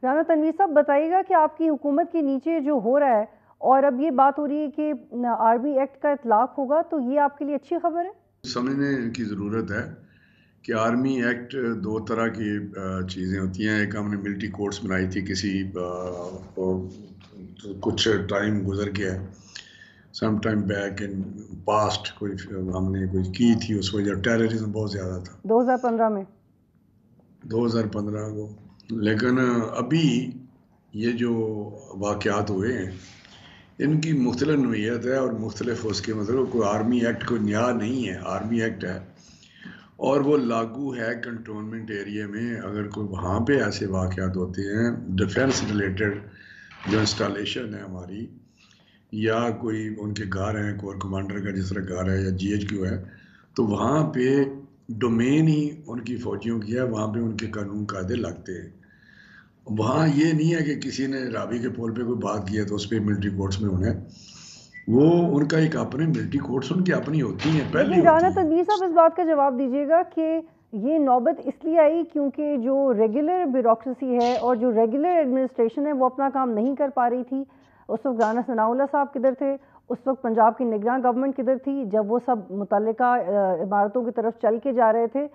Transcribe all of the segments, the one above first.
राना तनवीर साहब, बताइएगा कि आपकी हुकूमत के नीचे जो हो रहा है और अब ये बात हो रही है कि आर्मी एक्ट का इतलाक होगा, तो ये आपके लिए अच्छी खबर है? समझने की ज़रूरत है कि आर्मी एक्ट दो तरह की चीज़ें होती हैं। एक हमने मिलिट्री कोर्ट्स बनाई थी किसी कुछ टाइम गुजर गया है, some time back in past कोई हमने कोई की थी उस वजह टेररिज्म बहुत ज़्यादा था 2015 में। 2015 को। लेकिन अभी ये जो वाक़यात हुए हैं इनकी मुख्तलिफ नोयत है और मुख्तलिफ उसके मतलब कोई आर्मी एक्ट कोई नया नहीं है, आर्मी एक्ट है और वो लागू है कंटोनमेंट एरिया में। अगर कोई वहाँ पे ऐसे वाक़यात होते हैं डिफेंस रिलेटेड, जो इंस्टॉलेशन है हमारी, या कोई उनके घर हैं, कोर कमांडर का जिस तरह घर है या GHQ है, तो वहाँ पे डोमेन ही उनकी फ़ौजियों की है, वहाँ पे उनके कानून कायदे लगते हैं। वहाँ ये नहीं है कि किसी ने रावी के पोल पे कोई बात की है तो उस पर मिलिट्री कोर्ट्स में होना है। वो उनका एक अपने मिलिट्री कोर्ट्स उनकी अपनी होती हैं, पहली लेकिन राना होती हैं। तनवीर साहब, इस बात का जवाब दीजिएगा कि ये नौबत इसलिए आई क्योंकि जो रेगुलर ब्यूरोक्रेसी है और जो रेगुलर एडमिनिस्ट्रेशन है वो अपना काम नहीं कर पा रही थी। उस वक्त राना सनाउल्लाह साहब किधर थे? उस वक्त पंजाब की निगरान गवर्नमेंट किधर थी जब वो सब मुतल्लिका इमारतों की तरफ चल के जा रहे थे?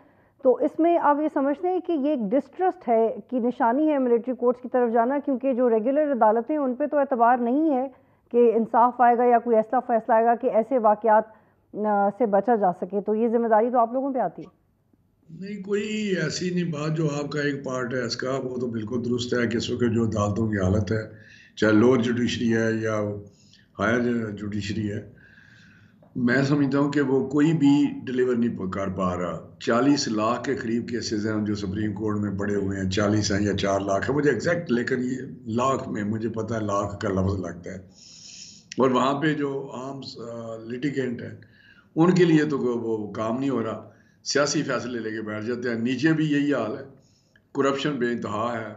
तो इसमें आप ये समझते हैं कि ये एक डिस्ट्रस्ट है की निशानी है मिलिट्री कोर्ट्स की तरफ जाना, क्योंकि जो रेगुलर अदालतें हैं उन पर तो एतबार नहीं है कि इंसाफ आएगा या कोई ऐसा फैसला आएगा कि ऐसे वाक़यात से बचा जा सके। तो ये जिम्मेदारी तो आप लोगों पे आती है। नहीं, कोई ऐसी नहीं बात। जो आपका एक पार्ट है इसका वो तो बिल्कुल दुरुस्त है कि इस वक्त जो अदालतों की हालत है, चाहे लोअर जुडिशरी है या हायर जुडिशरी है, मैं समझता हूँ कि वो कोई भी डिलीवर नहीं कर पा रहा। 40 लाख के करीब केसेस हैं जो सुप्रीम कोर्ट में पड़े हुए हैं, 40 हैं या 4 लाख है मुझे एग्जैक्ट, लेकिन ये लाख में मुझे पता है, लाख का लफ्ज लगता है। और वहाँ पे जो आम लिटिगेंट है उनके लिए तो वो काम नहीं हो रहा, सियासी फैसले लेके बैठ जाते हैं। नीचे भी यही हाल है, करप्शन बेइंतहा है।